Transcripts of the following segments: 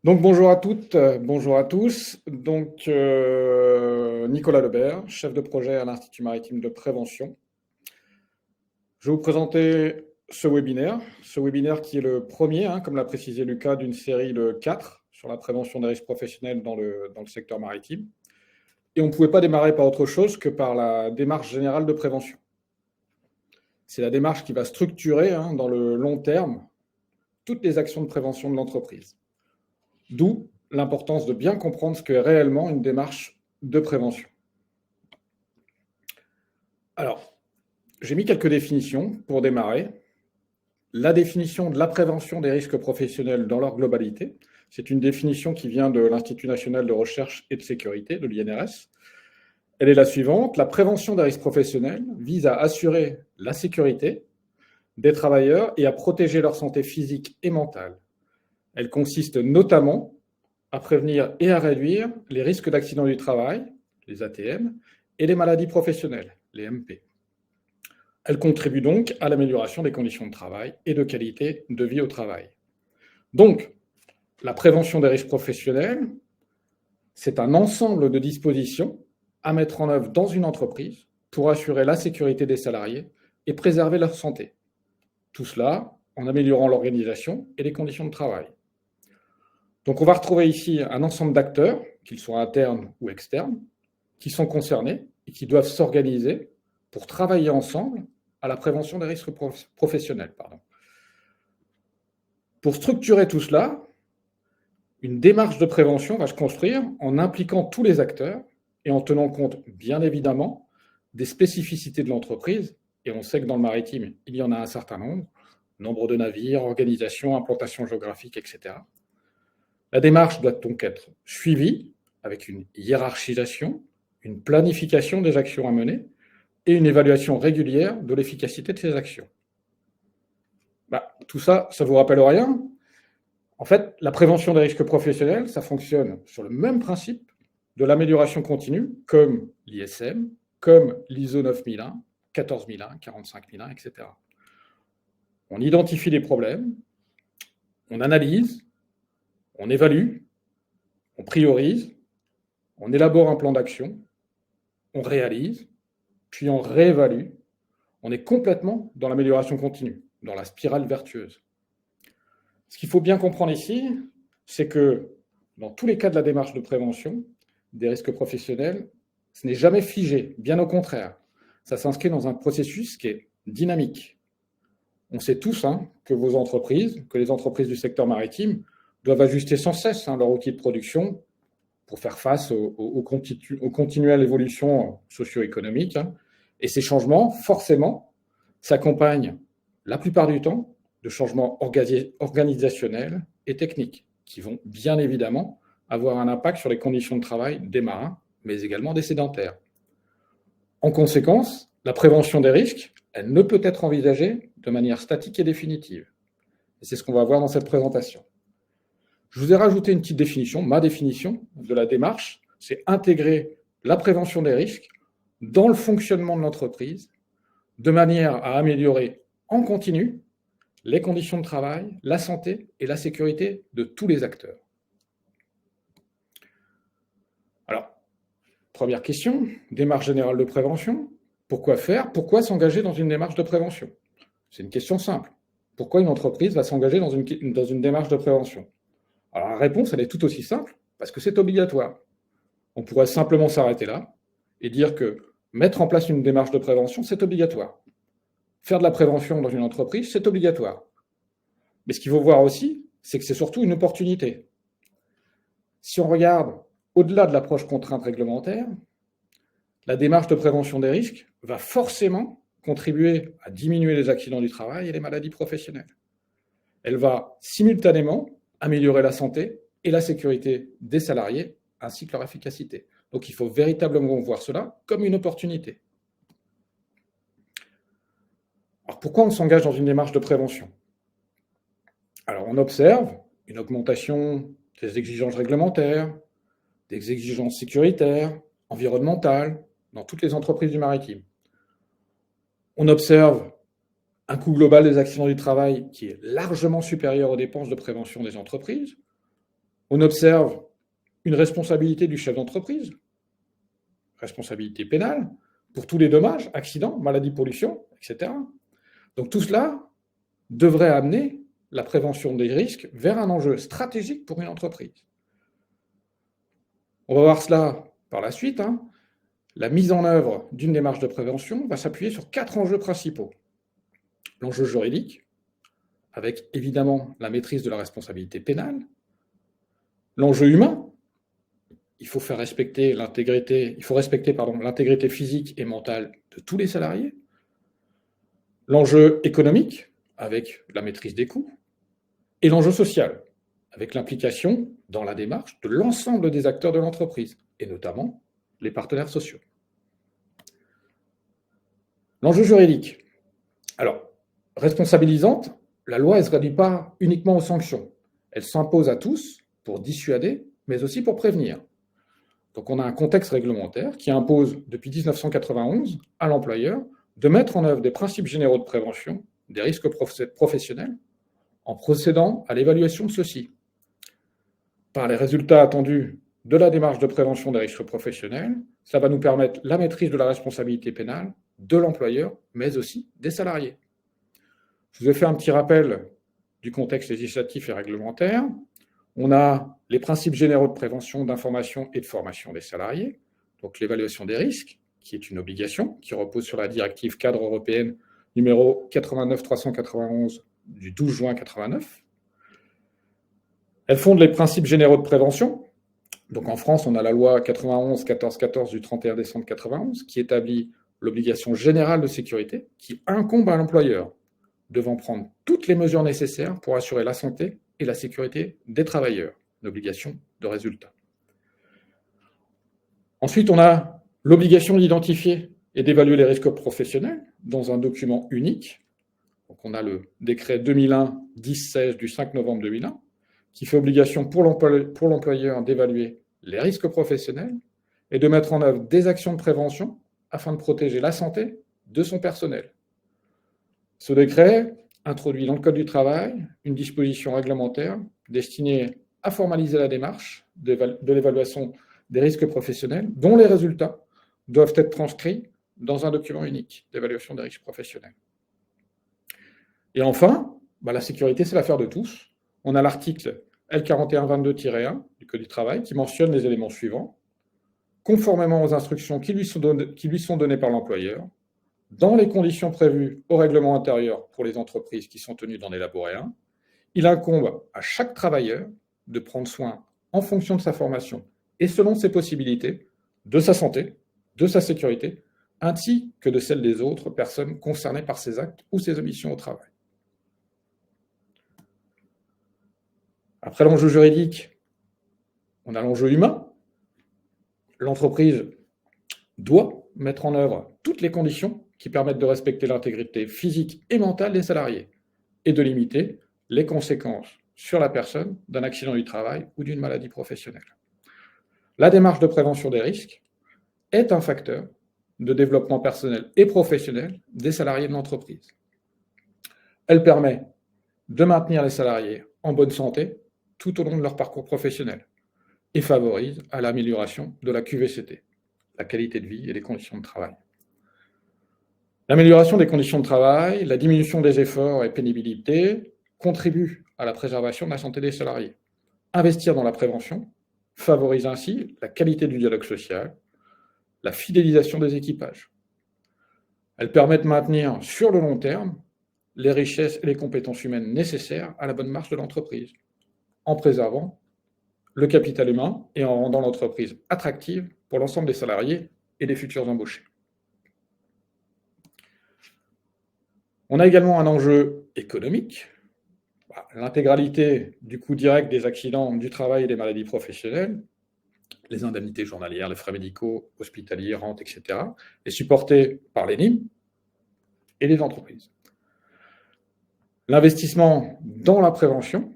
Donc bonjour à toutes, bonjour à tous. Nicolas Lebert, chef de projet à l'Institut maritime de prévention. Je vais vous présenter ce webinaire qui est le premier, comme l'a précisé Lucas, d'une série de 4 sur la prévention des risques professionnels dans le secteur maritime. Et on ne pouvait pas démarrer par autre chose que par la démarche générale de prévention. C'est la démarche qui va structurer dans le long terme toutes les actions de prévention de l'entreprise. D'où l'importance de bien comprendre ce qu'est réellement une démarche de prévention. Alors, j'ai mis quelques définitions pour démarrer. La définition de la prévention des risques professionnels dans leur globalité, c'est une définition qui vient de l'Institut national de recherche et de sécurité, de l'INRS. Elle est la suivante. La prévention des risques professionnels vise à assurer la sécurité des travailleurs et à protéger leur santé physique et mentale. Elle consiste notamment à prévenir et à réduire les risques d'accidents du travail, les ATM, et les maladies professionnelles, les MP. Elle contribue donc à l'amélioration des conditions de travail et de qualité de vie au travail. Donc, la prévention des risques professionnels, c'est un ensemble de dispositions à mettre en œuvre dans une entreprise pour assurer la sécurité des salariés et préserver leur santé. Tout cela en améliorant l'organisation et les conditions de travail. Donc on va retrouver ici un ensemble d'acteurs, qu'ils soient internes ou externes, qui sont concernés et qui doivent s'organiser pour travailler ensemble à la prévention des risques professionnels. Pour structurer tout cela, une démarche de prévention va se construire en impliquant tous les acteurs et en tenant compte, bien évidemment, des spécificités de l'entreprise. Et on sait que dans le maritime, il y en a un certain nombre de navires, organisation, implantation géographique, etc. La démarche doit donc être suivie avec une hiérarchisation, une planification des actions à mener et une évaluation régulière de l'efficacité de ces actions. Tout ça, ça vous rappelle rien? En fait, la prévention des risques professionnels, ça fonctionne sur le même principe de l'amélioration continue, comme l'ISM, comme l'ISO 9001, 14001, 45001, etc. On identifie les problèmes, on analyse, on évalue, on priorise, on élabore un plan d'action, on réalise, puis on réévalue. On est complètement dans l'amélioration continue, dans la spirale vertueuse. Ce qu'il faut bien comprendre ici, c'est que dans tous les cas de la démarche de prévention des risques professionnels, ce n'est jamais figé, bien au contraire. Ça s'inscrit dans un processus qui est dynamique. On sait tous que vos entreprises, que les entreprises du secteur maritime doivent ajuster sans cesse leur outil de production pour faire face aux continuelles évolutions socio-économiques. Et ces changements, forcément, s'accompagnent la plupart du temps de changements organisationnels et techniques qui vont bien évidemment avoir un impact sur les conditions de travail des marins, mais également des sédentaires. En conséquence, la prévention des risques, elle ne peut être envisagée de manière statique et définitive. Et c'est ce qu'on va voir dans cette présentation. Je vous ai rajouté une petite définition, ma définition de la démarche, c'est intégrer la prévention des risques dans le fonctionnement de l'entreprise de manière à améliorer en continu les conditions de travail, la santé et la sécurité de tous les acteurs. Alors, première question, démarche générale de prévention. Pourquoi faire? Pourquoi s'engager dans une démarche de prévention? C'est une question simple. Pourquoi une entreprise va s'engager dans une démarche de prévention? Alors la réponse, elle est tout aussi simple, parce que c'est obligatoire. On pourrait simplement s'arrêter là et dire que mettre en place une démarche de prévention, c'est obligatoire. Faire de la prévention dans une entreprise, c'est obligatoire. Mais ce qu'il faut voir aussi, c'est que c'est surtout une opportunité. Si on regarde au-delà de l'approche contrainte réglementaire, la démarche de prévention des risques va forcément contribuer à diminuer les accidents du travail et les maladies professionnelles. Elle va simultanément améliorer la santé et la sécurité des salariés, ainsi que leur efficacité. Donc il faut véritablement voir cela comme une opportunité. Alors pourquoi on s'engage dans une démarche de prévention? Alors on observe une augmentation des exigences réglementaires, des exigences sécuritaires, environnementales, dans toutes les entreprises du maritime. On observe un coût global des accidents du travail qui est largement supérieur aux dépenses de prévention des entreprises. On observe une responsabilité du chef d'entreprise, responsabilité pénale, pour tous les dommages, accidents, maladies, pollution, etc. Donc tout cela devrait amener la prévention des risques vers un enjeu stratégique pour une entreprise. On va voir cela par la suite. La mise en œuvre d'une démarche de prévention va s'appuyer sur 4 enjeux principaux. L'enjeu juridique, avec évidemment la maîtrise de la responsabilité pénale. L'enjeu humain, il faut respecter l'intégrité physique et mentale de tous les salariés. L'enjeu économique, avec la maîtrise des coûts. Et l'enjeu social, avec l'implication dans la démarche de l'ensemble des acteurs de l'entreprise, et notamment les partenaires sociaux. L'enjeu juridique. Alors, responsabilisante, la loi ne se réduit pas uniquement aux sanctions. Elle s'impose à tous pour dissuader, mais aussi pour prévenir. Donc on a un contexte réglementaire qui impose, depuis 1991, à l'employeur de mettre en œuvre des principes généraux de prévention des risques professionnels en procédant à l'évaluation de ceux-ci. Par les résultats attendus de la démarche de prévention des risques professionnels, ça va nous permettre la maîtrise de la responsabilité pénale de l'employeur, mais aussi des salariés. Je vous ai fait un petit rappel du contexte législatif et réglementaire. On a les principes généraux de prévention, d'information et de formation des salariés, donc l'évaluation des risques, qui est une obligation, qui repose sur la directive cadre européenne numéro 89-391 du 12 juin 89. Elle fonde les principes généraux de prévention. Donc en France, on a la loi 91-14-14 du 31 décembre 91 qui établit l'obligation générale de sécurité qui incombe à l'employeur, devant prendre toutes les mesures nécessaires pour assurer la santé et la sécurité des travailleurs, une obligation de résultat. Ensuite, on a l'obligation d'identifier et d'évaluer les risques professionnels dans un document unique. Donc on a le décret 2001-1016 du 5 novembre 2001 qui fait obligation pour l'employeur d'évaluer les risques professionnels et de mettre en œuvre des actions de prévention afin de protéger la santé de son personnel. Ce décret introduit dans le Code du travail une disposition réglementaire destinée à formaliser la démarche de l'évaluation des risques professionnels dont les résultats doivent être transcrits dans un document unique d'évaluation des risques professionnels. Et enfin, la sécurité, c'est l'affaire de tous. On a l'article L4122-1 du Code du travail qui mentionne les éléments suivants. Conformément aux instructions qui lui sont données par l'employeur, dans les conditions prévues au règlement intérieur pour les entreprises qui sont tenues d'en élaborer un, il incombe à chaque travailleur de prendre soin, en fonction de sa formation et selon ses possibilités, de sa santé, de sa sécurité, ainsi que de celle des autres personnes concernées par ses actes ou ses omissions au travail. Après l'enjeu juridique, on a l'enjeu humain. L'entreprise doit mettre en œuvre toutes les conditions qui permettent de respecter l'intégrité physique et mentale des salariés et de limiter les conséquences sur la personne d'un accident du travail ou d'une maladie professionnelle. La démarche de prévention des risques est un facteur de développement personnel et professionnel des salariés de l'entreprise. Elle permet de maintenir les salariés en bonne santé tout au long de leur parcours professionnel et favorise à l'amélioration de la QVCT, la qualité de vie et les conditions de travail. L'amélioration des conditions de travail, la diminution des efforts et pénibilité contribuent à la préservation de la santé des salariés. Investir dans la prévention favorise ainsi la qualité du dialogue social, la fidélisation des équipages. Elle permet de maintenir sur le long terme les richesses et les compétences humaines nécessaires à la bonne marche de l'entreprise, en préservant le capital humain et en rendant l'entreprise attractive pour l'ensemble des salariés et des futurs embauchés. On a également un enjeu économique. L'intégralité du coût direct des accidents du travail et des maladies professionnelles, les indemnités journalières, les frais médicaux, hospitaliers, rentes, etc., est supportée par l'ENIM et les entreprises. L'investissement dans la prévention,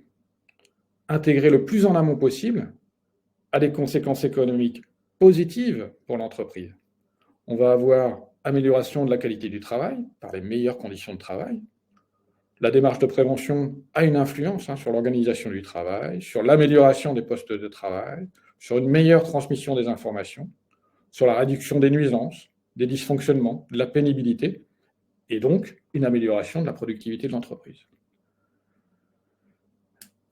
intégré le plus en amont possible, a des conséquences économiques positives pour l'entreprise. On va avoir amélioration de la qualité du travail par les meilleures conditions de travail, La démarche de prévention a une influence sur l'organisation du travail, sur l'amélioration des postes de travail, sur une meilleure transmission des informations, sur la réduction des nuisances, des dysfonctionnements, de la pénibilité, et donc une amélioration de la productivité de l'entreprise.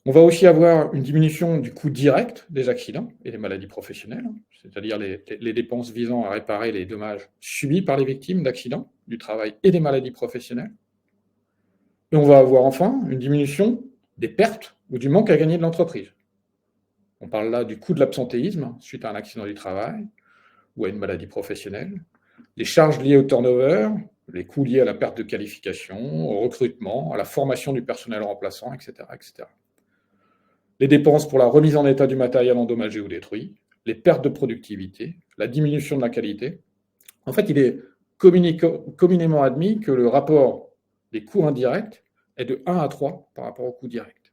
On va aussi avoir une diminution du coût direct des accidents et des maladies professionnelles, c'est-à-dire les dépenses visant à réparer les dommages subis par les victimes d'accidents du travail et des maladies professionnelles. Et on va avoir enfin une diminution des pertes ou du manque à gagner de l'entreprise. On parle là du coût de l'absentéisme suite à un accident du travail ou à une maladie professionnelle, les charges liées au turnover, les coûts liés à la perte de qualification, au recrutement, à la formation du personnel remplaçant, etc., etc. Les dépenses pour la remise en état du matériel endommagé ou détruit, les pertes de productivité, la diminution de la qualité. En fait, il est communément admis que le rapport des coûts indirects est de 1 à 3 par rapport aux coûts directs.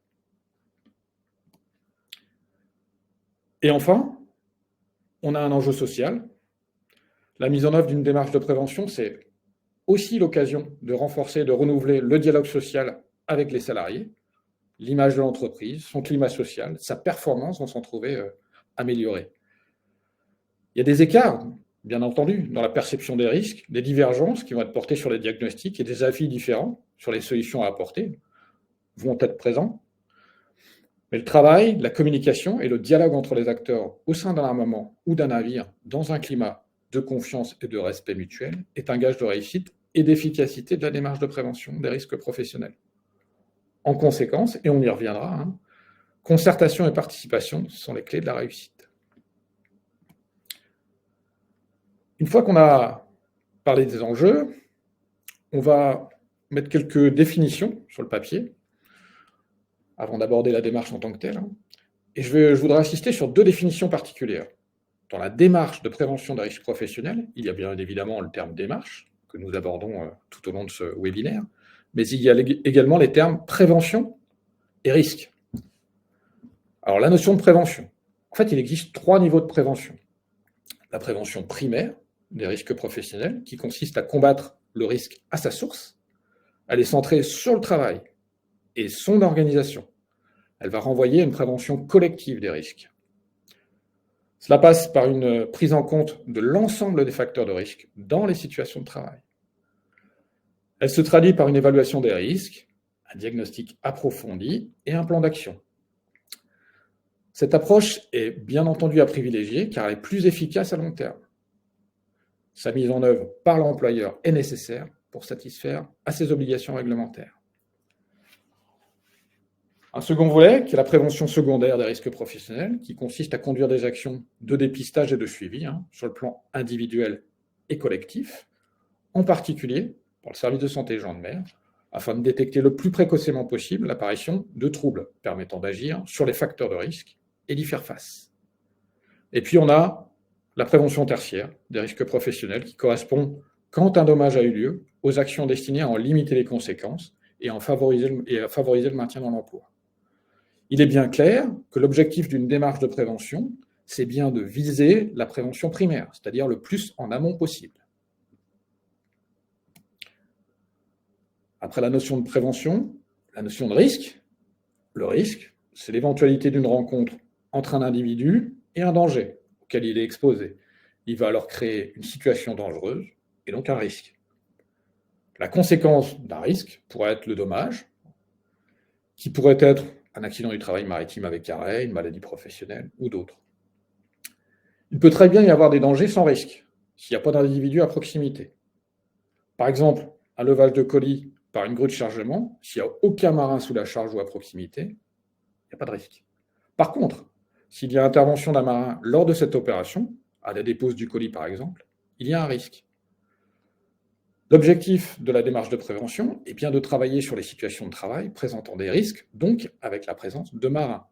Et enfin, on a un enjeu social. La mise en œuvre d'une démarche de prévention, c'est aussi l'occasion de renforcer et de renouveler le dialogue social avec les salariés, l'image de l'entreprise, son climat social, sa performance vont s'en trouver améliorée. Il y a des écarts, bien entendu, dans la perception des risques, des divergences qui vont être portées sur les diagnostics et des avis différents sur les solutions à apporter vont être présents. Mais le travail, la communication et le dialogue entre les acteurs au sein d'un armement ou d'un navire dans un climat de confiance et de respect mutuel est un gage de réussite et d'efficacité de la démarche de prévention des risques professionnels. En conséquence, et on y reviendra, concertation et participation sont les clés de la réussite. Une fois qu'on a parlé des enjeux, on va mettre quelques définitions sur le papier avant d'aborder la démarche en tant que telle. Et je voudrais insister sur 2 définitions particulières. Dans la démarche de prévention des risques professionnels, il y a bien évidemment le terme démarche, que nous abordons tout au long de ce webinaire, mais il y a également les termes prévention et risque. Alors, la notion de prévention. En fait, il existe 3 niveaux de prévention. La prévention primaire des risques professionnels, qui consiste à combattre le risque à sa source. Elle est centrée sur le travail et son organisation. Elle va renvoyer à une prévention collective des risques. Cela passe par une prise en compte de l'ensemble des facteurs de risque dans les situations de travail. Elle se traduit par une évaluation des risques, un diagnostic approfondi et un plan d'action. Cette approche est bien entendu à privilégier car elle est plus efficace à long terme. Sa mise en œuvre par l'employeur est nécessaire pour satisfaire à ses obligations réglementaires. Un second volet, qui est la prévention secondaire des risques professionnels, qui consiste à conduire des actions de dépistage et de suivi sur le plan individuel et collectif, en particulier par le service de santé gens de mer, afin de détecter le plus précocement possible l'apparition de troubles permettant d'agir sur les facteurs de risque et d'y faire face. Et puis on a la prévention tertiaire des risques professionnels qui correspond, quand un dommage a eu lieu, aux actions destinées à en limiter les conséquences et à favoriser le maintien dans l'emploi. Il est bien clair que l'objectif d'une démarche de prévention, c'est bien de viser la prévention primaire, c'est-à-dire le plus en amont possible. Après la notion de prévention, la notion de risque. Le risque, c'est l'éventualité d'une rencontre entre un individu et un danger auquel il est exposé. Il va alors créer une situation dangereuse et donc un risque. La conséquence d'un risque pourrait être le dommage, qui pourrait être un accident du travail maritime avec arrêt, une maladie professionnelle ou d'autres. Il peut très bien y avoir des dangers sans risque, s'il n'y a pas d'individu à proximité. Par exemple, un levage de colis par une grue de chargement, s'il n'y a aucun marin sous la charge ou à proximité, il n'y a pas de risque. Par contre, s'il y a intervention d'un marin lors de cette opération, à la dépose du colis par exemple, il y a un risque. L'objectif de la démarche de prévention est bien de travailler sur les situations de travail présentant des risques, donc avec la présence de marins.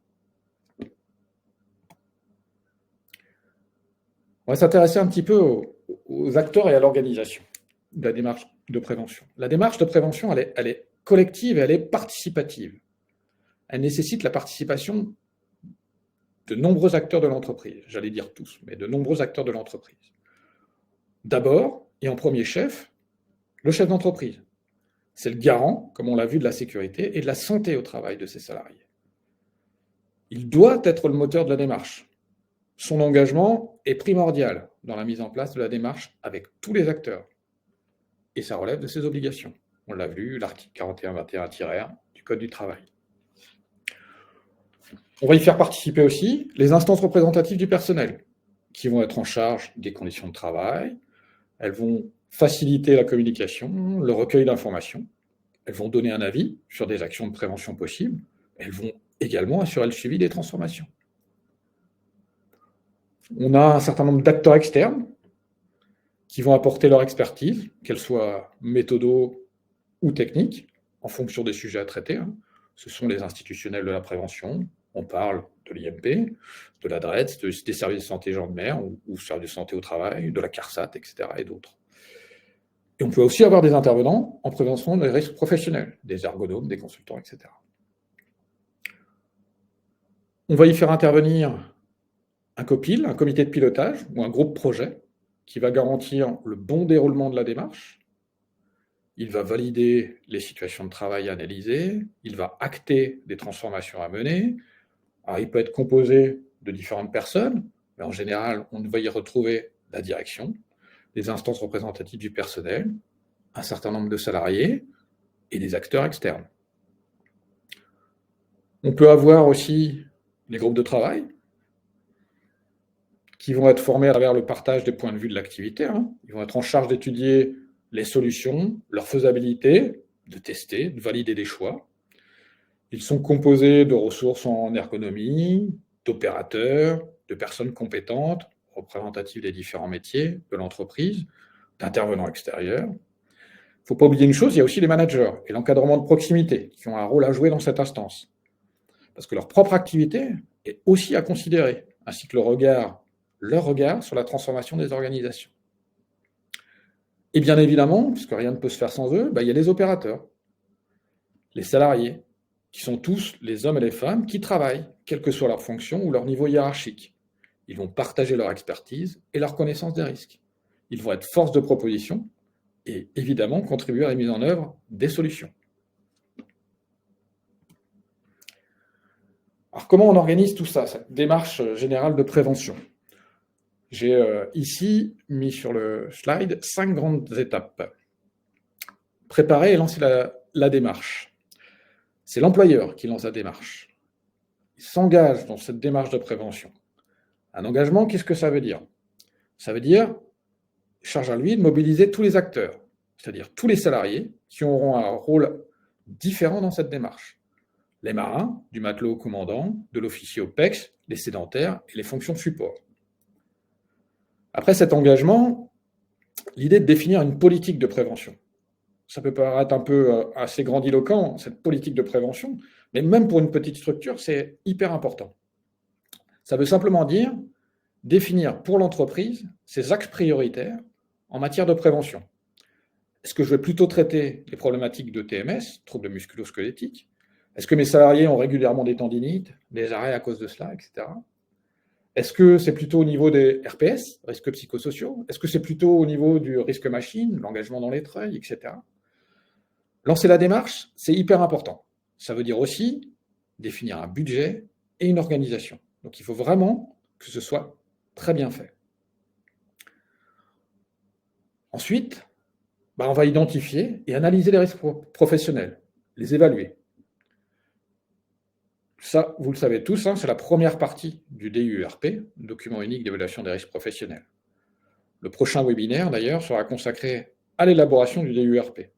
On va s'intéresser un petit peu aux acteurs et à l'organisation de la démarche de prévention. La démarche de prévention, elle est collective et elle est participative. Elle nécessite la participation de nombreux acteurs de l'entreprise, j'allais dire tous, mais de nombreux acteurs de l'entreprise. D'abord, et en premier chef, le chef d'entreprise, c'est le garant, comme on l'a vu, de la sécurité et de la santé au travail de ses salariés. Il doit être le moteur de la démarche. Son engagement est primordial dans la mise en place de la démarche avec tous les acteurs. Et ça relève de ses obligations. On l'a vu, l'article 41-21-1 du Code du travail. On va y faire participer aussi les instances représentatives du personnel, qui vont être en charge des conditions de travail. Elles vont faciliter la communication, le recueil d'informations. Elles vont donner un avis sur des actions de prévention possibles. Elles vont également assurer le suivi des transformations. On a un certain nombre d'acteurs externes qui vont apporter leur expertise, qu'elle soit méthodo ou technique, en fonction des sujets à traiter. Ce sont les institutionnels de la prévention. On parle de l'IMP, de la DREETS, des services de santé gens de mer ou services de santé au travail, de la CARSAT, etc. et d'autres. Et on peut aussi avoir des intervenants en prévention des risques professionnels, des ergonomes, des consultants, etc. On va y faire intervenir un COPIL, un comité de pilotage ou un groupe projet qui va garantir le bon déroulement de la démarche. Il va valider les situations de travail analysées, il va acter des transformations à mener. Alors, il peut être composé de différentes personnes, mais en général, on va y retrouver la direction, les instances représentatives du personnel, un certain nombre de salariés et des acteurs externes. On peut avoir aussi les groupes de travail qui vont être formés à travers le partage des points de vue de l'activité. Ils vont être en charge d'étudier les solutions, leur faisabilité, de tester, de valider des choix. Ils sont composés de ressources en ergonomie, d'opérateurs, de personnes compétentes, représentatives des différents métiers de l'entreprise, d'intervenants extérieurs. Il ne faut pas oublier une chose, il y a aussi les managers et l'encadrement de proximité qui ont un rôle à jouer dans cette instance. Parce que leur propre activité est aussi à considérer, ainsi que leur regard sur la transformation des organisations. Et bien évidemment, puisque rien ne peut se faire sans eux, il y a les opérateurs, les salariés, qui sont tous les hommes et les femmes qui travaillent, quelle que soit leur fonction ou leur niveau hiérarchique. Ils vont partager leur expertise et leur connaissance des risques. Ils vont être force de proposition et évidemment contribuer à la mise en œuvre des solutions. Alors comment on organise tout ça, cette démarche générale de prévention ? J'ai ici mis sur le slide 5 grandes étapes. Préparer et lancer la démarche. C'est l'employeur qui lance la démarche. Il s'engage dans cette démarche de prévention. Un engagement, qu'est-ce que ça veut dire ? Ça veut dire, charge à lui de mobiliser tous les acteurs, c'est-à-dire tous les salariés qui auront un rôle différent dans cette démarche. Les marins, du matelot au commandant, de l'officier au PEX, les sédentaires et les fonctions support. Après cet engagement, l'idée de définir une politique de prévention. Ça peut paraître un peu assez grandiloquent, cette politique de prévention, mais même pour une petite structure, c'est hyper important. Ça veut simplement dire définir pour l'entreprise ses axes prioritaires en matière de prévention. Est-ce que je vais plutôt traiter les problématiques de TMS, troubles musculo-squelettiques ? Est-ce que mes salariés ont régulièrement des tendinites, des arrêts à cause de cela, etc. Est-ce que c'est plutôt au niveau des RPS, risques psychosociaux ? Est-ce que c'est plutôt au niveau du risque machine, l'engagement dans les treuils, etc. Lancer la démarche, c'est hyper important. Ça veut dire aussi définir un budget et une organisation. Donc il faut vraiment que ce soit très bien fait. Ensuite, on va identifier et analyser les risques professionnels, les évaluer. Ça, vous le savez tous, c'est la première partie du DUERP, document unique d'évaluation des risques professionnels. Le prochain webinaire, d'ailleurs, sera consacré à l'élaboration du DUERP.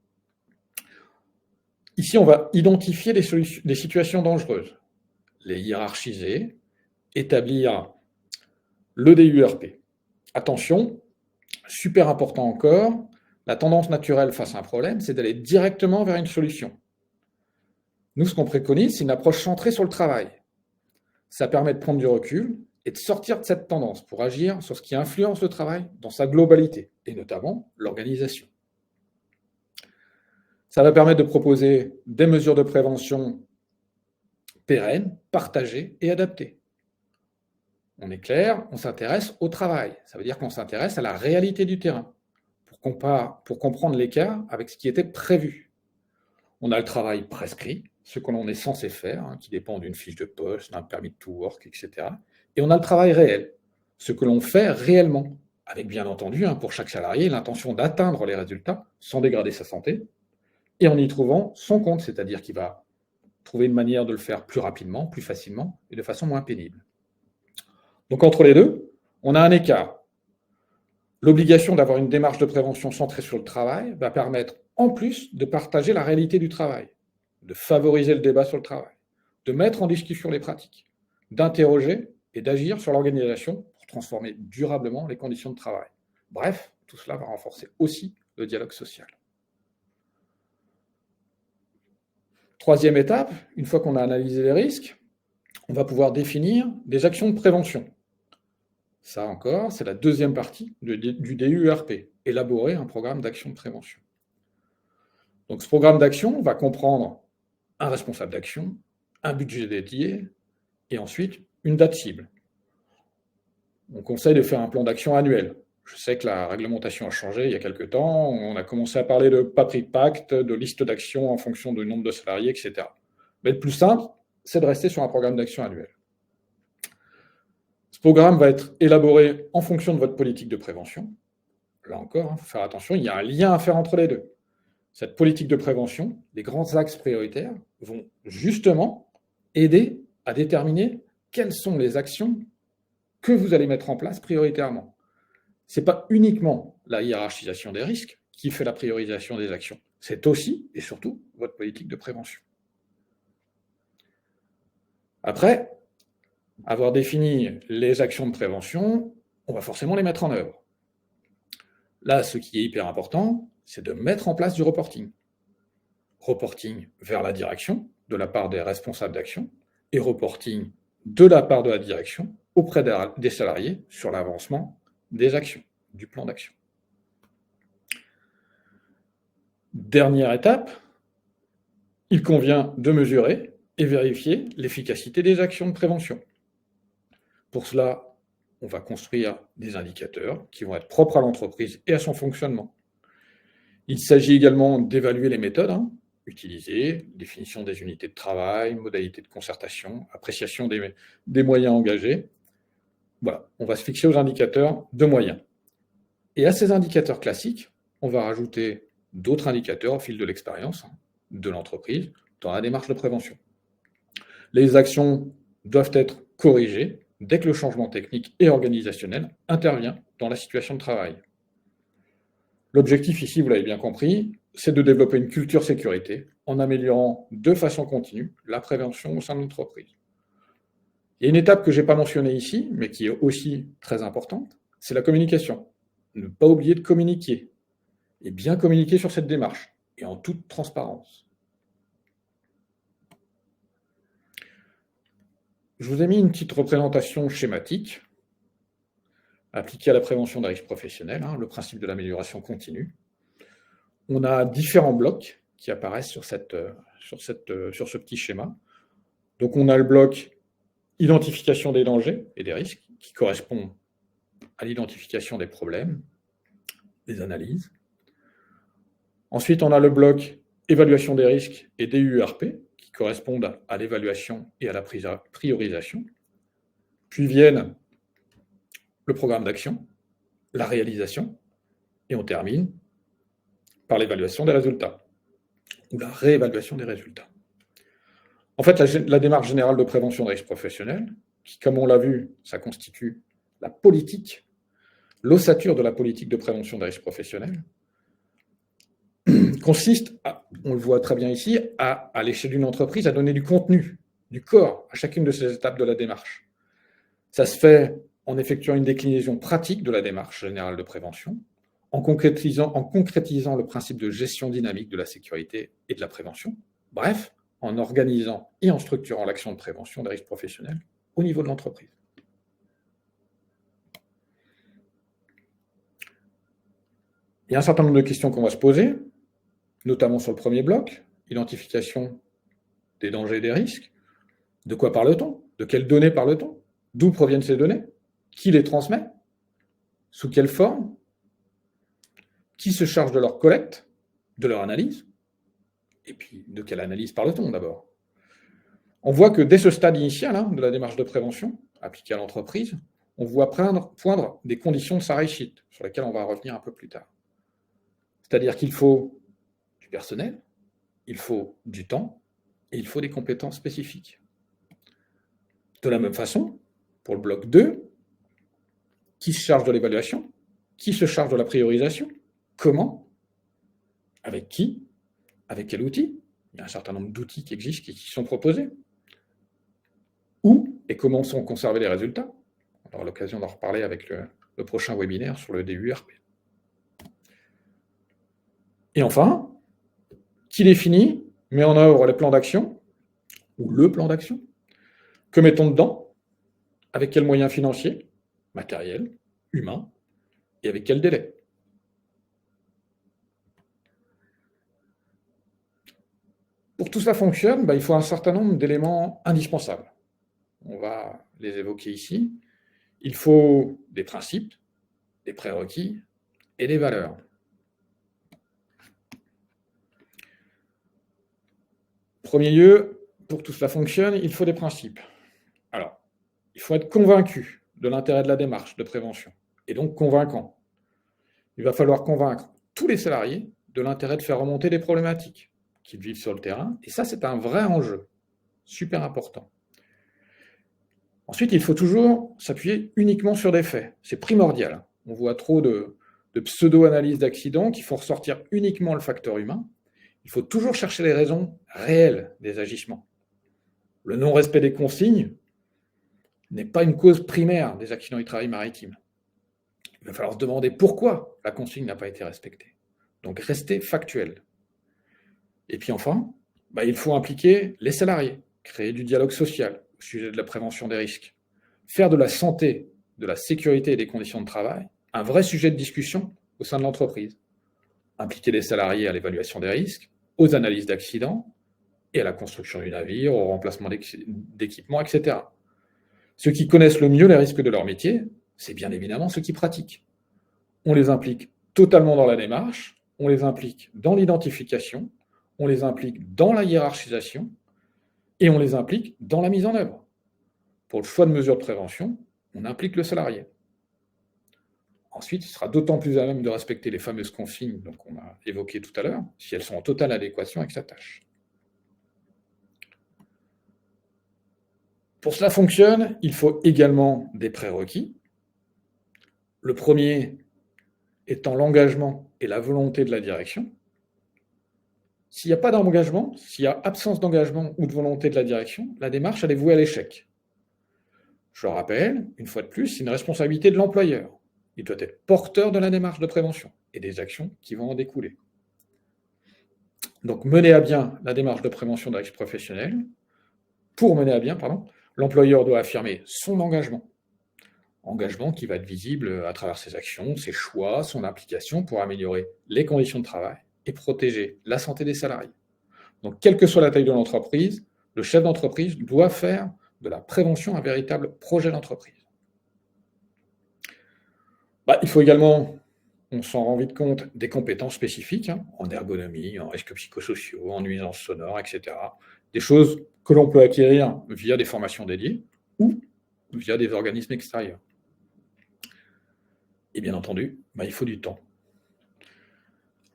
Ici, on va identifier les situations dangereuses, les hiérarchiser, établir le DUERP. Attention, super important encore, la tendance naturelle face à un problème, c'est d'aller directement vers une solution. Nous, ce qu'on préconise, c'est une approche centrée sur le travail. Ça permet de prendre du recul et de sortir de cette tendance pour agir sur ce qui influence le travail dans sa globalité, et notamment l'organisation. Ça va permettre de proposer des mesures de prévention pérennes, partagées et adaptées. On est clair, on s'intéresse au travail. Ça veut dire qu'on s'intéresse à la réalité du terrain pour comprendre l'écart avec ce qui était prévu. On a le travail prescrit, ce que l'on est censé faire, hein, qui dépend d'une fiche de poste, d'un permis to work, etc. Et on a le travail réel, ce que l'on fait réellement, avec bien entendu, hein, pour chaque salarié, l'intention d'atteindre les résultats sans dégrader sa santé, et en y trouvant son compte, c'est-à-dire qu'il va trouver une manière de le faire plus rapidement, plus facilement et de façon moins pénible. Donc entre les deux, on a un écart. L'obligation d'avoir une démarche de prévention centrée sur le travail va permettre, en plus, de partager la réalité du travail, de favoriser le débat sur le travail, de mettre en discussion les pratiques, d'interroger et d'agir sur l'organisation pour transformer durablement les conditions de travail. Bref, tout cela va renforcer aussi le dialogue social. Troisième étape, une fois qu'on a analysé les risques, on va pouvoir définir des actions de prévention. Ça encore, c'est la deuxième partie du DUERP, élaborer un programme d'action de prévention. Donc ce programme d'action va comprendre un responsable d'action, un budget dédié, et ensuite une date cible. On conseille de faire un plan d'action annuel. Je sais que la réglementation a changé il y a quelques temps, on a commencé à parler de papier de pacte, de liste d'actions en fonction du nombre de salariés, etc. Mais le plus simple, c'est de rester sur un programme d'action annuel. Ce programme va être élaboré en fonction de votre politique de prévention. Là encore, il faut faire attention, il y a un lien à faire entre les deux. Cette politique de prévention, les grands axes prioritaires, vont justement aider à déterminer quelles sont les actions que vous allez mettre en place prioritairement. Ce n'est pas uniquement la hiérarchisation des risques qui fait la priorisation des actions, c'est aussi et surtout votre politique de prévention. Après, avoir défini les actions de prévention, on va forcément les mettre en œuvre. Là, ce qui est hyper important, c'est de mettre en place du reporting. Reporting vers la direction, de la part des responsables d'action, et reporting de la part de la direction auprès des salariés sur l'avancement des actions, du plan d'action. Dernière étape, il convient de mesurer et vérifier l'efficacité des actions de prévention. Pour cela, on va construire des indicateurs qui vont être propres à l'entreprise et à son fonctionnement. Il s'agit également d'évaluer les méthodes utilisées, définition des unités de travail, modalités de concertation, appréciation des moyens engagés. Voilà, on va se fixer aux indicateurs de moyens. Et à ces indicateurs classiques, on va rajouter d'autres indicateurs au fil de l'expérience de l'entreprise dans la démarche de prévention. Les actions doivent être corrigées dès que le changement technique et organisationnel intervient dans la situation de travail. L'objectif ici, vous l'avez bien compris, c'est de développer une culture sécurité en améliorant de façon continue la prévention au sein de l'entreprise. Il y a une étape que je n'ai pas mentionnée ici, mais qui est aussi très importante, c'est la communication. Ne pas oublier de communiquer, et bien communiquer sur cette démarche, et en toute transparence. Je vous ai mis une petite représentation schématique appliquée à la prévention des risques professionnels, le principe de l'amélioration continue. On a différents blocs qui apparaissent sur ce petit schéma. Donc on a le bloc identification des dangers et des risques, qui correspond à l'identification des problèmes, des analyses. Ensuite, on a le bloc évaluation des risques et DUERP, qui correspondent à l'évaluation et à la priorisation. Puis viennent le programme d'action, la réalisation, et on termine par l'évaluation des résultats, ou la réévaluation des résultats. En fait, la démarche générale de prévention des risques professionnels, qui, comme on l'a vu, ça constitue la politique, l'ossature de la politique de prévention des risques professionnels, consiste, on le voit très bien ici, à l'échelle d'une entreprise, à donner du contenu, du corps à chacune de ces étapes de la démarche. Ça se fait en effectuant une déclinaison pratique de la démarche générale de prévention, en concrétisant le principe de gestion dynamique de la sécurité et de la prévention, bref, en organisant et en structurant l'action de prévention des risques professionnels au niveau de l'entreprise. Il y a un certain nombre de questions qu'on va se poser, notamment sur le premier bloc, identification des dangers et des risques. De quoi parle-t-on? De quelles données parle-t-on? D'où proviennent ces données? Qui les transmet? Sous quelle forme? Qui se charge de leur collecte, de leur analyse? Et puis, de quelle analyse parle-t-on d'abord? On voit que dès ce stade initial de la démarche de prévention appliquée à l'entreprise, on voit poindre des conditions de sa réussite, sur lesquelles on va revenir un peu plus tard. C'est-à-dire qu'il faut du personnel, il faut du temps, et il faut des compétences spécifiques. De la même façon, pour le bloc 2, qui se charge de l'évaluation? Qui se charge de la priorisation? Comment? Avec qui? Avec quel outil? Il y a un certain nombre d'outils qui existent, qui sont proposés. Où et comment sont conservés les résultats? On aura l'occasion d'en reparler avec le prochain webinaire sur le DURP. Et enfin, qui définit, met en œuvre les plans d'action, ou le plan d'action? Que mettons dedans? Avec quels moyens financiers, matériels, humains, et avec quel délai? Pour que tout cela fonctionne, il faut un certain nombre d'éléments indispensables. On va les évoquer ici. Il faut des principes, des prérequis et des valeurs. En premier lieu, pour que tout cela fonctionne, il faut des principes. Alors, il faut être convaincu de l'intérêt de la démarche de prévention, et donc convaincant. Il va falloir convaincre tous les salariés de l'intérêt de faire remonter les problématiques qu'ils vivent sur le terrain, et ça, c'est un vrai enjeu, super important. Ensuite, il faut toujours s'appuyer uniquement sur des faits, c'est primordial. On voit trop de pseudo-analyses d'accidents qui font ressortir uniquement le facteur humain. Il faut toujours chercher les raisons réelles des agissements. Le non-respect des consignes n'est pas une cause primaire des accidents du travail maritime. Il va falloir se demander pourquoi la consigne n'a pas été respectée. Donc, rester factuel. Et puis enfin, il faut impliquer les salariés, créer du dialogue social au sujet de la prévention des risques, faire de la santé, de la sécurité et des conditions de travail un vrai sujet de discussion au sein de l'entreprise, impliquer les salariés à l'évaluation des risques, aux analyses d'accidents et à la construction du navire, au remplacement d'équipements, etc. Ceux qui connaissent le mieux les risques de leur métier, c'est bien évidemment ceux qui pratiquent. On les implique totalement dans la démarche, on les implique dans l'identification, on les implique dans la hiérarchisation et on les implique dans la mise en œuvre. Pour le choix de mesures de prévention, on implique le salarié. Ensuite, il sera d'autant plus à même de respecter les fameuses consignes qu'on a évoquées tout à l'heure, si elles sont en totale adéquation avec sa tâche. Pour que cela fonctionne, il faut également des prérequis. Le premier étant l'engagement et la volonté de la direction. S'il n'y a pas d'engagement, s'il y a absence d'engagement ou de volonté de la direction, la démarche, elle est vouée à l'échec. Je le rappelle, une fois de plus, c'est une responsabilité de l'employeur. Il doit être porteur de la démarche de prévention et des actions qui vont en découler. Donc, mener à bien la démarche de prévention des risques professionnels. Pour mener à bien, l'employeur doit affirmer son engagement. Engagement qui va être visible à travers ses actions, ses choix, son implication pour améliorer les conditions de travail et protéger la santé des salariés. Donc, quelle que soit la taille de l'entreprise, le chef d'entreprise doit faire de la prévention un véritable projet d'entreprise. Il faut également, on s'en rend vite compte, des compétences spécifiques en ergonomie, en risques psychosociaux, en nuisances sonores, etc. Des choses que l'on peut acquérir via des formations dédiées ou via des organismes extérieurs. Et bien entendu, il faut du temps.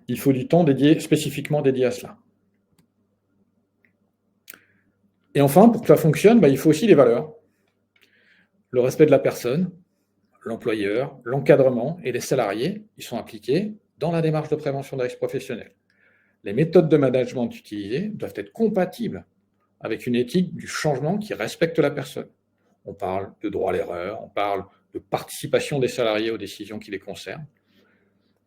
Il faut du temps spécifiquement dédié à cela. Et enfin, pour que ça fonctionne, il faut aussi des valeurs. Le respect de la personne, l'employeur, l'encadrement et les salariés, ils sont impliqués dans la démarche de prévention des risques professionnels. Les méthodes de management utilisées doivent être compatibles avec une éthique du changement qui respecte la personne. On parle de droit à l'erreur, on parle de participation des salariés aux décisions qui les concernent.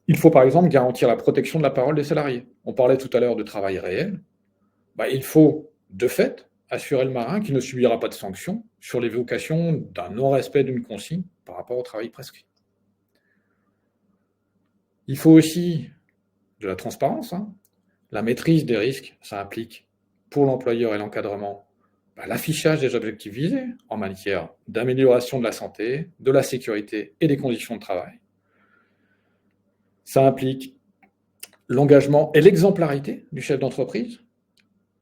Il faut par exemple garantir la protection de la parole des salariés. On parlait tout à l'heure de travail réel. Il faut, de fait, assurer le marin qu'il ne subira pas de sanctions sur l'évocation d'un non-respect d'une consigne par rapport au travail prescrit. Il faut aussi de la transparence. La maîtrise des risques, ça implique pour l'employeur et l'encadrement l'affichage des objectifs visés en matière d'amélioration de la santé, de la sécurité et des conditions de travail. Ça implique l'engagement et l'exemplarité du chef d'entreprise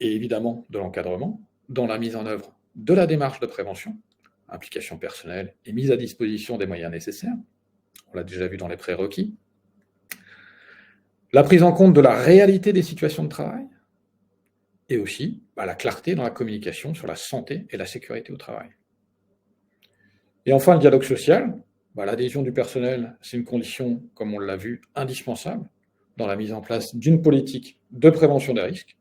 et évidemment de l'encadrement dans la mise en œuvre de la démarche de prévention, implication personnelle et mise à disposition des moyens nécessaires. On l'a déjà vu dans les prérequis. La prise en compte de la réalité des situations de travail et aussi la clarté dans la communication sur la santé et la sécurité au travail. Et enfin, le dialogue social. L'adhésion du personnel, c'est une condition, comme on l'a vu, indispensable dans la mise en place d'une politique de prévention des risques.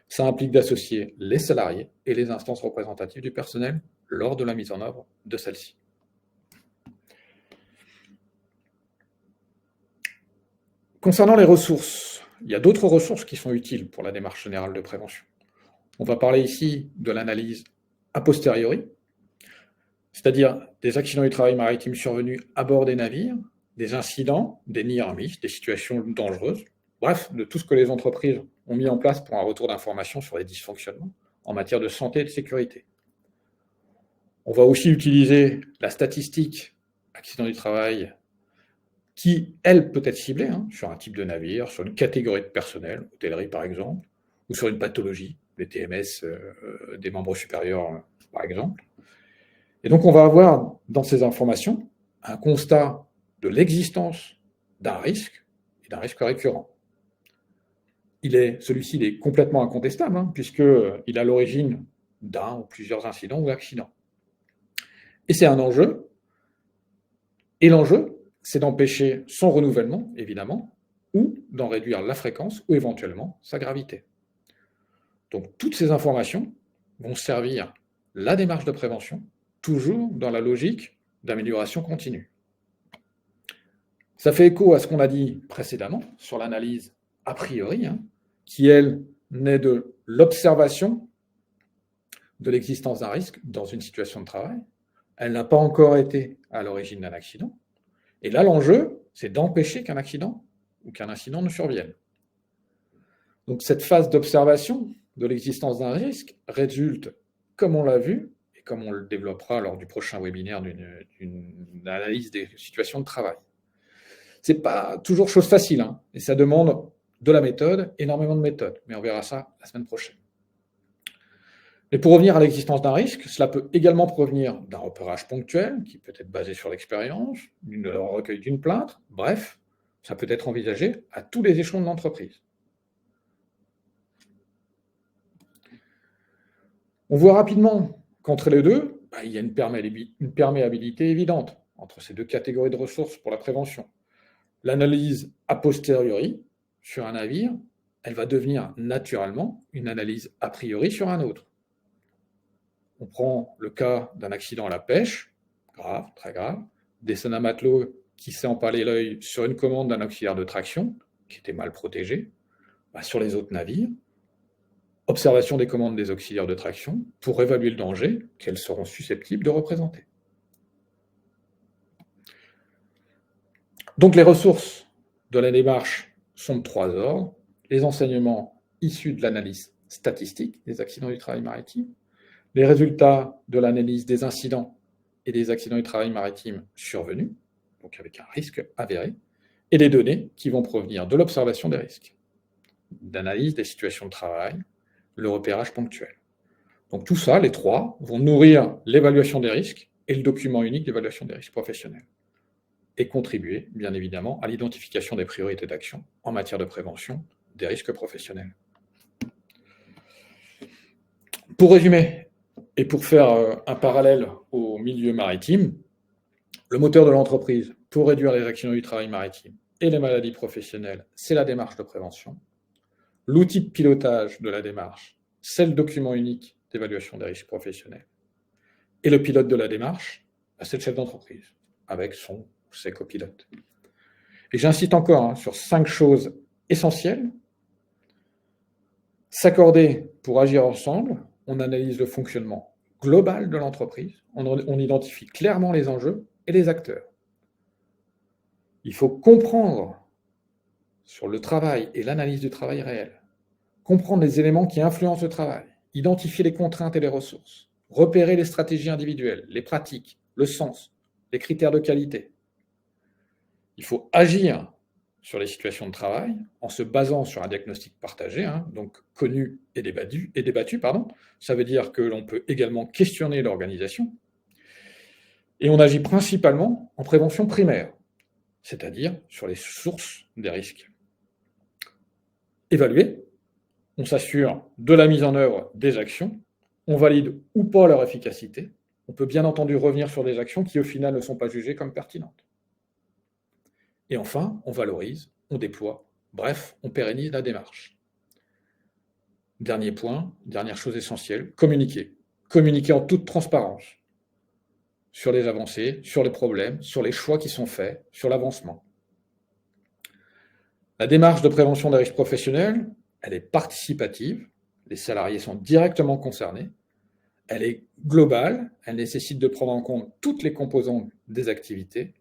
Ça implique d'associer les salariés et les instances représentatives du personnel lors de la mise en œuvre de celle-ci. Concernant les ressources, il y a d'autres ressources qui sont utiles pour la démarche générale de prévention. On va parler ici de l'analyse a posteriori, c'est-à-dire des accidents du travail maritime survenus à bord des navires, des incidents, des near-miss, des situations dangereuses, bref, de tout ce que les entreprises ont mis en place pour un retour d'information sur les dysfonctionnements en matière de santé et de sécurité. On va aussi utiliser la statistique accident du travail qui, elle, peut être ciblée sur un type de navire, sur une catégorie de personnel, hôtellerie par exemple, ou sur une pathologie, les TMS des membres supérieurs par exemple. Et donc on va avoir dans ces informations un constat de l'existence d'un risque et d'un risque récurrent. Celui-ci est complètement incontestable, puisqu'il est à l'origine d'un ou plusieurs incidents ou accidents. Et c'est un enjeu, et l'enjeu, c'est d'empêcher son renouvellement, évidemment, ou d'en réduire la fréquence ou éventuellement sa gravité. Donc toutes ces informations vont servir la démarche de prévention, toujours dans la logique d'amélioration continue. Ça fait écho à ce qu'on a dit précédemment sur l'analyse a priori, qui, elle, naît de l'observation de l'existence d'un risque dans une situation de travail. Elle n'a pas encore été à l'origine d'un accident. Et là, l'enjeu, c'est d'empêcher qu'un accident ou qu'un incident ne survienne. Donc cette phase d'observation de l'existence d'un risque résulte, comme on l'a vu, et comme on le développera lors du prochain webinaire d'une analyse des situations de travail. Ce n'est pas toujours chose facile, et ça demande de la méthode, énormément de méthodes, mais on verra ça la semaine prochaine. Mais pour revenir à l'existence d'un risque, cela peut également provenir d'un repérage ponctuel, qui peut être basé sur l'expérience, du recueil d'une plainte, bref, ça peut être envisagé à tous les échelons de l'entreprise. On voit rapidement qu'entre les deux, il y a une perméabilité évidente entre ces deux catégories de ressources pour la prévention. L'analyse a posteriori sur un navire, elle va devenir naturellement une analyse a priori sur un autre. On prend le cas d'un accident à la pêche, grave, très grave, descend un matelot qui s'est empalé l'œil sur une commande d'un auxiliaire de traction qui était mal protégé. Sur les autres navires, observation des commandes des auxiliaires de traction pour évaluer le danger qu'elles seront susceptibles de représenter. Donc les ressources de la démarche sont de trois ordres. Les enseignements issus de l'analyse statistique des accidents du travail maritime, les résultats de l'analyse des incidents et des accidents du travail maritime survenus, donc avec un risque avéré, et les données qui vont provenir de l'observation des risques, d'analyse des situations de travail, le repérage ponctuel. Donc tout ça, les trois, vont nourrir l'évaluation des risques et le document unique d'évaluation des risques professionnels, et contribuer, bien évidemment, à l'identification des priorités d'action en matière de prévention des risques professionnels. Pour résumer, et pour faire un parallèle au milieu maritime, le moteur de l'entreprise pour réduire les accidents du travail maritime et les maladies professionnelles, c'est la démarche de prévention. L'outil de pilotage de la démarche, c'est le document unique d'évaluation des risques professionnels. Et le pilote de la démarche, c'est le chef d'entreprise, avec ses copilotes. Et j'insiste encore sur 5 choses essentielles. S'accorder pour agir ensemble, on analyse le fonctionnement global de l'entreprise, on identifie clairement les enjeux et les acteurs. Il faut comprendre sur le travail et l'analyse du travail réel, comprendre les éléments qui influencent le travail, identifier les contraintes et les ressources, repérer les stratégies individuelles, les pratiques, le sens, les critères de qualité. Il faut agir sur les situations de travail, en se basant sur un diagnostic partagé, donc connu et débattu, pardon. Ça veut dire que l'on peut également questionner l'organisation. Et on agit principalement en prévention primaire, c'est-à-dire sur les sources des risques. Évaluer, on s'assure de la mise en œuvre des actions, on valide ou pas leur efficacité. On peut bien entendu revenir sur des actions qui au final ne sont pas jugées comme pertinentes. Et enfin, on valorise, on déploie, bref, on pérennise la démarche. Dernier point, dernière chose essentielle, communiquer. Communiquer en toute transparence sur les avancées, sur les problèmes, sur les choix qui sont faits, sur l'avancement. La démarche de prévention des risques professionnels, elle est participative, les salariés sont directement concernés, elle est globale, elle nécessite de prendre en compte toutes les composantes des activités,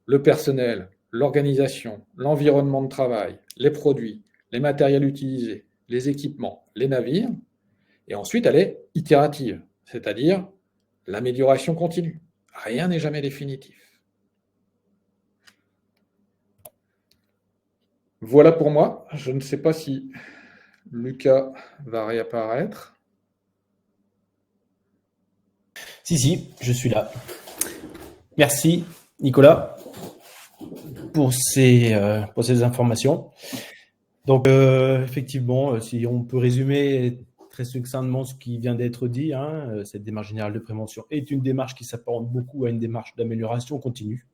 le personnel, l'organisation, l'environnement de travail, les produits, les matériels utilisés, les équipements, les navires, et ensuite elle est itérative, c'est-à-dire l'amélioration continue. Rien n'est jamais définitif. Voilà pour moi. Je ne sais pas si Lucas va réapparaître. Si, je suis là. Merci, Nicolas, pour ces informations. Donc, effectivement, si on peut résumer très succinctement ce qui vient d'être dit, cette démarche générale de prévention est une démarche qui s'apparente beaucoup à une démarche d'amélioration continue.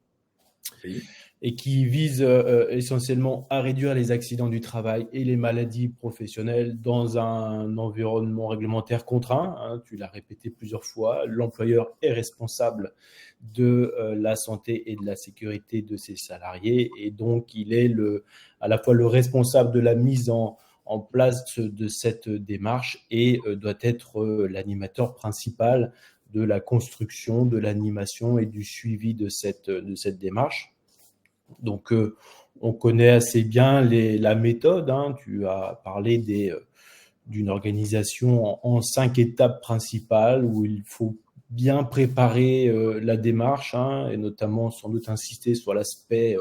Oui. Et qui vise essentiellement à réduire les accidents du travail et les maladies professionnelles dans un environnement réglementaire contraint. Tu l'as répété plusieurs fois, l'employeur est responsable de la santé et de la sécurité de ses salariés et donc il est à la fois le responsable de la mise en place de cette démarche et doit être l'animateur principal de la construction, de l'animation et du suivi de cette démarche. Donc, on connaît assez bien la méthode. Tu as parlé d'une organisation en 5 étapes principales où il faut bien préparer la démarche et notamment sans doute insister sur l'aspect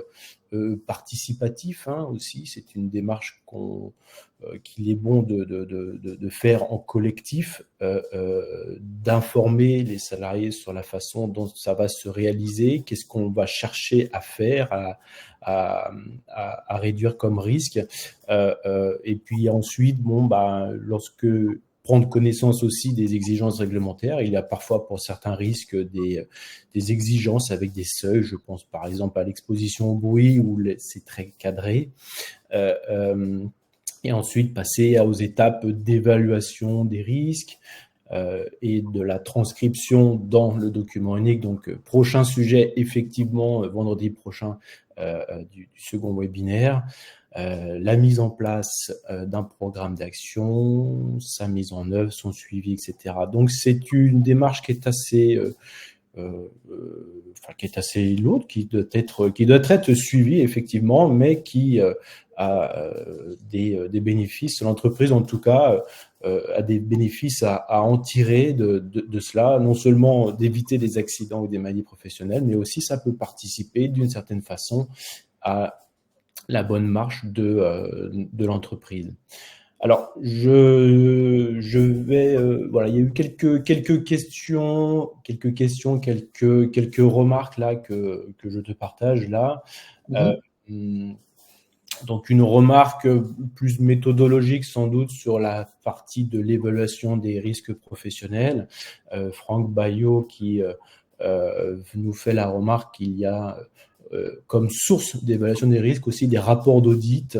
participatif aussi. C'est une démarche qu'il est bon de faire en collectif, d'informer les salariés sur la façon dont ça va se réaliser, qu'est-ce qu'on va chercher à faire, à réduire comme risque. Et puis ensuite, lorsque prendre connaissance aussi des exigences réglementaires. Il y a parfois pour certains risques des exigences avec des seuils. Je pense par exemple à l'exposition au bruit où c'est très cadré. Et ensuite passer aux étapes d'évaluation des risques et de la transcription dans le document unique. Donc, prochain sujet, effectivement, vendredi prochain du second webinaire. La mise en place d'un programme d'action, sa mise en œuvre, son suivi, etc. Donc, c'est une démarche qui est assez lourde, qui doit être suivie, effectivement, mais qui a des bénéfices. L'entreprise, en tout cas, a des bénéfices à en tirer de cela, non seulement d'éviter des accidents ou des maladies professionnelles, mais aussi ça peut participer d'une certaine façon à la bonne marche de l'entreprise. Alors, je vais voilà, il y a eu quelques questions, quelques remarques là que je te partage là. Donc une remarque plus méthodologique sans doute sur la partie de l'évaluation des risques professionnels. Franck Bayot qui nous fait la remarque qu'il y a comme source d'évaluation des risques aussi des rapports d'audit,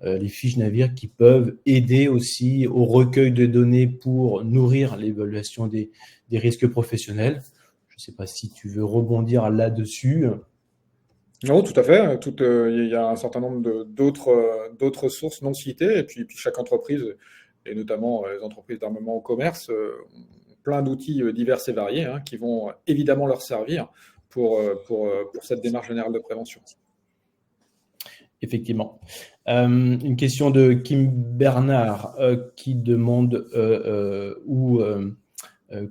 les fiches navires qui peuvent aider aussi au recueil de données pour nourrir l'évaluation des risques professionnels. Je ne sais pas si tu veux rebondir là-dessus. Non, tout à fait. Il y a un certain nombre d'autres sources non citées, et puis chaque entreprise, et notamment les entreprises d'armement au commerce, ont plein d'outils divers et variés qui vont évidemment leur servir pour cette démarche générale de prévention. Effectivement. Une question de Kim Bernard qui demande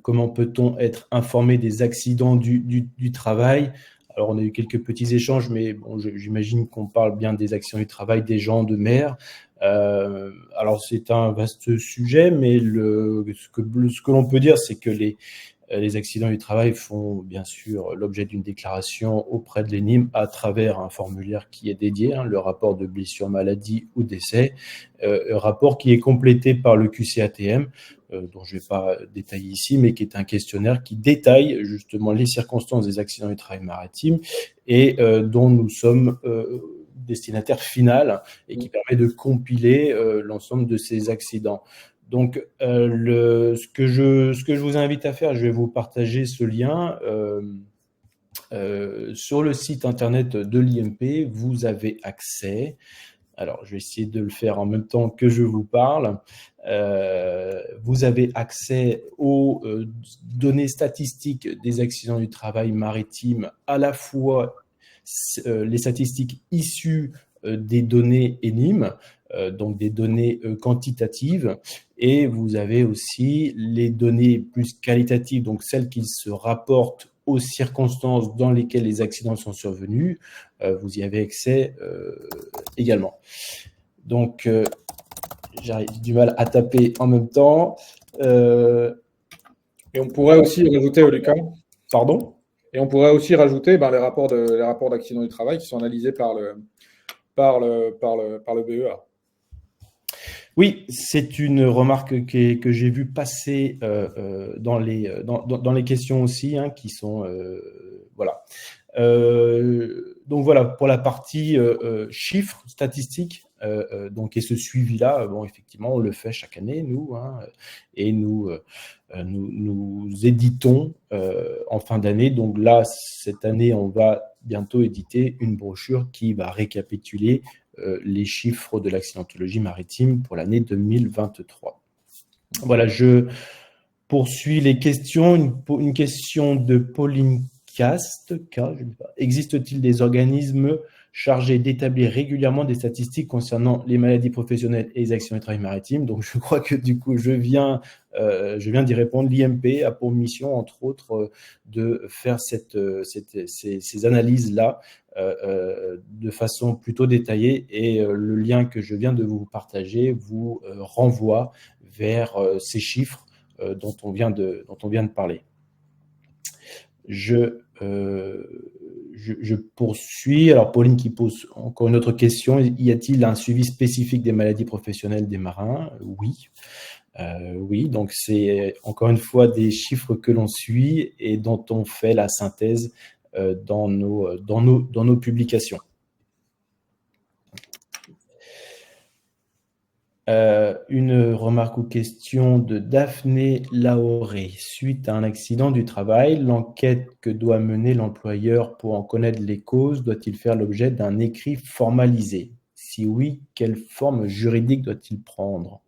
comment peut-on être informé des accidents du travail. Alors, on a eu quelques petits échanges, mais bon, j'imagine qu'on parle bien des accidents du travail des gens de mer. Alors, c'est un vaste sujet, mais ce que l'on peut dire, c'est que les accidents du travail font bien sûr l'objet d'une déclaration auprès de l'ENIM à travers un formulaire qui est dédié, le rapport de blessure, maladie ou décès, un rapport qui est complété par le QCATM, dont je ne vais pas détailler ici, mais qui est un questionnaire qui détaille justement les circonstances des accidents du travail maritime et dont nous sommes destinataire final et qui permet de compiler l'ensemble de ces accidents. Donc, ce que je vous invite à faire, je vais vous partager ce lien. Sur le site internet de l'IMP, vous avez accès. Alors, je vais essayer de le faire en même temps que je vous parle. Vous avez accès aux données statistiques des accidents du travail maritime, à la fois les statistiques issues des données ENIM, donc des données quantitatives, et vous avez aussi les données plus qualitatives, donc celles qui se rapportent aux circonstances dans lesquelles les accidents sont survenus. Vous y avez accès également. Donc, j'ai du mal à taper en même temps. Et on pourrait aussi rajouter, Lucas, Pardon ? et on pourrait aussi rajouter les rapports d'accident du travail qui sont analysés par le BEA. Oui, c'est une remarque que j'ai vue passer dans les questions aussi, qui sont voilà. Donc voilà, pour la partie chiffres, statistiques, donc, et ce suivi-là, bon, effectivement, on le fait chaque année, nous, et nous éditons en fin d'année. Donc là, cette année, on va bientôt éditer une brochure qui va récapituler les chiffres de l'accidentologie maritime pour l'année 2023. Voilà, je poursuis les questions. Une question de Pauline Cast. Existe-t-il des organismes chargés d'établir régulièrement des statistiques concernant les maladies professionnelles et les accidents du travail maritime? Donc, je crois que du coup, je viens d'y répondre. L'IMP a pour mission, entre autres, de faire ces analyses-là de façon plutôt détaillée, et le lien que je viens de vous partager vous renvoie vers ces chiffres dont on vient de parler. Je poursuis. Alors, Pauline qui pose encore une autre question. Y a-t-il un suivi spécifique des maladies professionnelles des marins? Oui. Oui, donc c'est encore une fois des chiffres que l'on suit et dont on fait la synthèse dans nos publications. Une remarque ou question de Daphné Laoré. Suite à un accident du travail, l'enquête que doit mener l'employeur pour en connaître les causes doit-il faire l'objet d'un écrit formalisé? Si oui, quelle forme juridique doit-il prendre?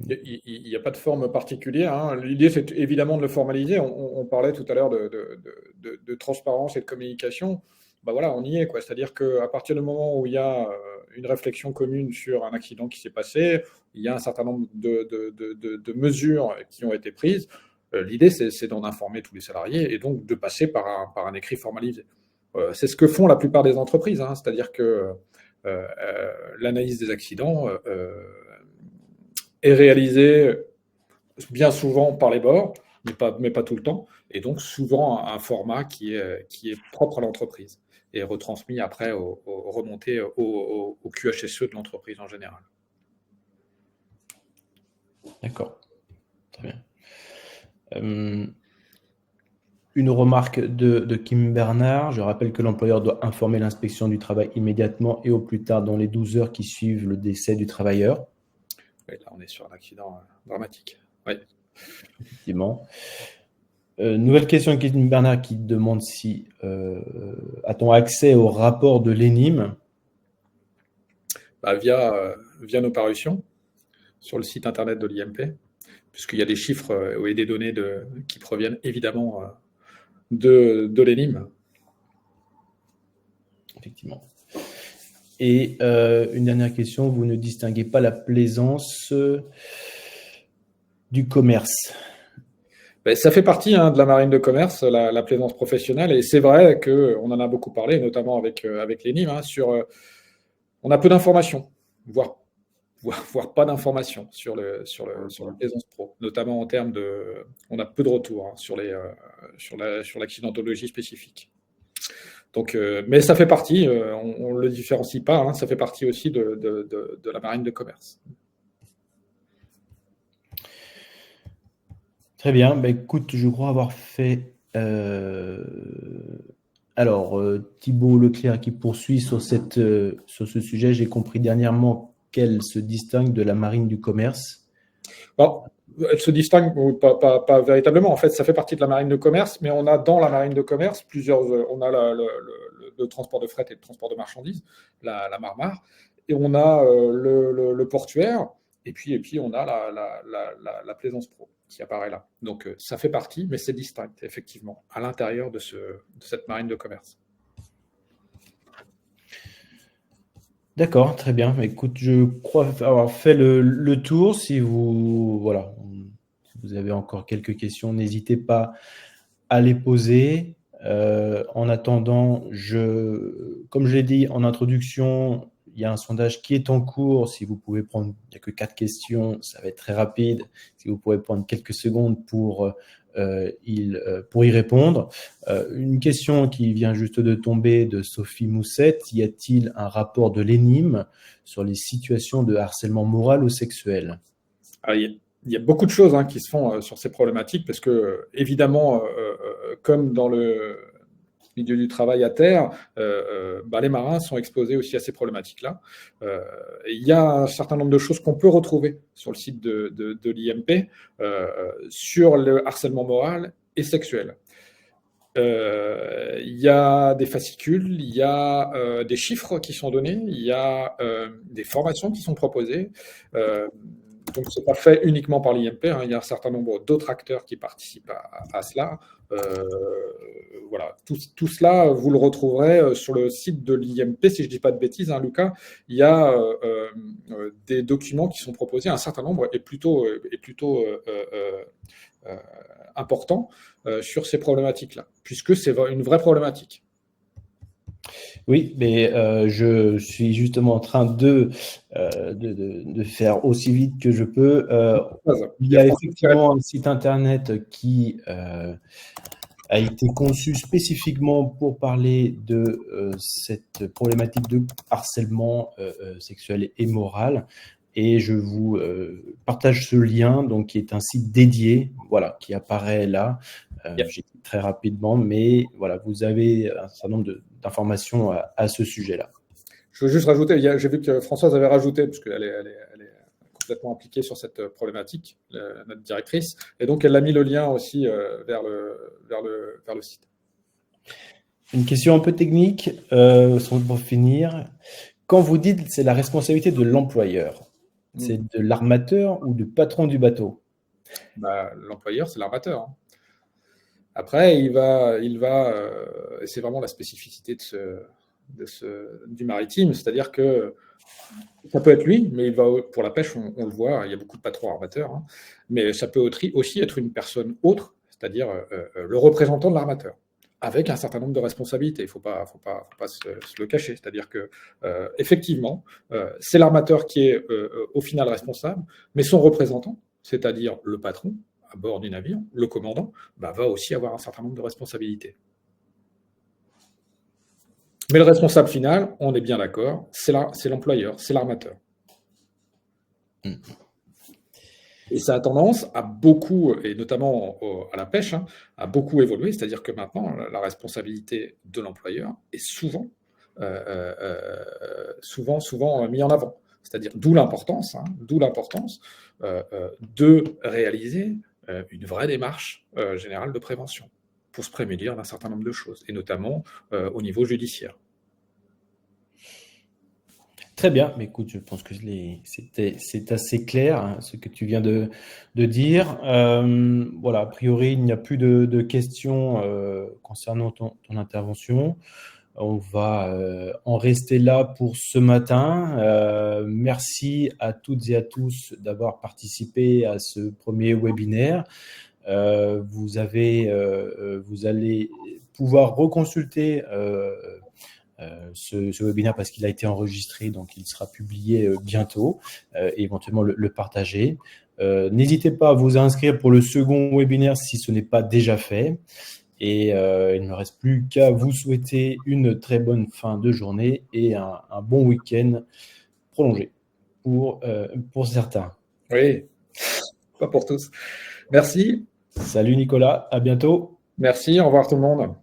Il n'y a pas de forme particulière. L'idée, c'est évidemment de le formaliser. On parlait tout à l'heure de transparence et de communication. Voilà, on y est, quoi. C'est-à-dire qu'à partir du moment où il y a une réflexion commune sur un accident qui s'est passé, il y a un certain nombre de mesures qui ont été prises. L'idée, c'est d'en informer tous les salariés et donc de passer par un écrit formalisé. C'est ce que font la plupart des entreprises. C'est-à-dire que l'analyse des accidents est réalisée bien souvent par les bords, mais pas tout le temps, et donc souvent un format qui est propre à l'entreprise et retransmis après remonté au QHSE de l'entreprise en général. D'accord, très bien. Une remarque de Kim Bernard. Je rappelle que l'employeur doit informer l'inspection du travail immédiatement et au plus tard dans les 12 heures qui suivent le décès du travailleur. Oui, là, on est sur un accident dramatique. Oui. Effectivement. Nouvelle question de Kim Bernard qui demande si a-t-on accès au rapport de l'ENIM? Via nos parutions sur le site internet de l'IMP, puisqu'il y a des chiffres et des données qui proviennent évidemment de l'ENIM. Effectivement. Et une dernière question, vous ne distinguez pas la plaisance du commerce? Ben, ça fait partie de la marine de commerce, la plaisance professionnelle, et c'est vrai qu'on en a beaucoup parlé, notamment avec les NIM, on a peu d'informations, voire, voire pas d'informations sur la plaisance pro, notamment en termes de. On a peu de retours sur l'accidentologie spécifique. Donc, mais ça fait partie, on ne le différencie pas, ça fait partie aussi de la marine de commerce. Très bien. Ben, écoute, je crois avoir fait. Alors, Thibault Leclerc qui poursuit sur ce sujet. J'ai compris dernièrement qu'elle se distingue de la marine du commerce. Bon, elle se distingue pas véritablement. En fait, ça fait partie de la marine de commerce, mais on a dans la marine de commerce on a le transport de fret et le transport de marchandises, la Marmar, et on a le portuaire, et puis on a la plaisance pro qui apparaît là. Donc ça fait partie, mais c'est distinct, effectivement, à l'intérieur de cette marine de commerce. D'accord, très bien. Écoute, je crois avoir fait le tour. Si vous avez encore quelques questions, n'hésitez pas à les poser. En attendant, comme je l'ai dit en introduction, il y a un sondage qui est en cours. Si vous pouvez prendre, il n'y a que 4 questions, ça va être très rapide. Si vous pouvez prendre quelques secondes pour y répondre. Une question qui vient juste de tomber de Sophie Moussette. Y a-t-il un rapport de l'ENIM sur les situations de harcèlement moral ou sexuel? Il y a beaucoup de choses qui se font sur ces problématiques parce que, évidemment, comme dans le milieu du travail à terre, les marins sont exposés aussi à ces problématiques-là. Il y a un certain nombre de choses qu'on peut retrouver sur le site de l'IMP sur le harcèlement moral et sexuel. Il y a des fascicules, il y a des chiffres qui sont donnés, il y a des formations qui sont proposées. Donc, ce n'est pas fait uniquement par l'IMP, il y a un certain nombre d'autres acteurs qui participent à cela. Voilà, tout cela, vous le retrouverez sur le site de l'IMP, si je ne dis pas de bêtises, Lucas. Il y a des documents qui sont proposés, un certain nombre, et plutôt important sur ces problématiques-là, puisque c'est une vraie problématique. Oui, mais je suis justement en train de faire aussi vite que je peux. Il y a effectivement un site internet qui a été conçu spécifiquement pour parler de cette problématique de harcèlement sexuel et moral. Et je vous partage ce lien, donc qui est un site dédié, voilà, qui apparaît là. J'ai dit très rapidement, mais voilà, vous avez un certain nombre d'informations à ce sujet-là. Je veux juste rajouter, j'ai vu que Françoise avait rajouté, parce qu'elle est complètement impliquée sur cette problématique, notre directrice, et donc elle a mis le lien aussi vers le site. Une question un peu technique, pour finir. Quand vous dites c'est la responsabilité de l'employeur, c'est de l'armateur ou du patron du bateau? L'employeur, c'est l'armateur. Après, il va c'est vraiment la spécificité du maritime, c'est-à-dire que ça peut être lui, mais il va pour la pêche, on le voit, il y a beaucoup de patrons armateurs, mais ça peut aussi être une personne autre, c'est-à-dire le représentant de l'armateur, avec un certain nombre de responsabilités. Il ne faut pas se le cacher, c'est-à-dire que effectivement, c'est l'armateur qui est au final responsable, mais son représentant, c'est-à-dire le patron à bord du navire, le commandant, va aussi avoir un certain nombre de responsabilités. Mais le responsable final, on est bien d'accord, c'est l'employeur, c'est l'armateur. Et ça a tendance à beaucoup, et notamment à la pêche, à beaucoup évoluer, c'est-à-dire que maintenant, la responsabilité de l'employeur est souvent mise en avant. C'est-à-dire d'où l'importance de réaliser une vraie démarche générale de prévention pour se prémunir d'un certain nombre de choses, et notamment au niveau judiciaire. Très bien, mais écoute, je pense que c'est assez clair ce que tu viens de dire. Voilà, a priori, il n'y a plus de questions concernant ton intervention. On va en rester là pour ce matin. Merci à toutes et à tous d'avoir participé à ce premier webinaire. Vous allez pouvoir reconsulter ce webinaire parce qu'il a été enregistré, donc il sera publié bientôt, et éventuellement le partager. N'hésitez pas à vous inscrire pour le second webinaire si ce n'est pas déjà fait. Et il ne me reste plus qu'à vous souhaiter une très bonne fin de journée et un bon week-end prolongé pour certains. Oui, pas pour tous. Merci. Salut Nicolas, à bientôt. Merci, au revoir tout le monde.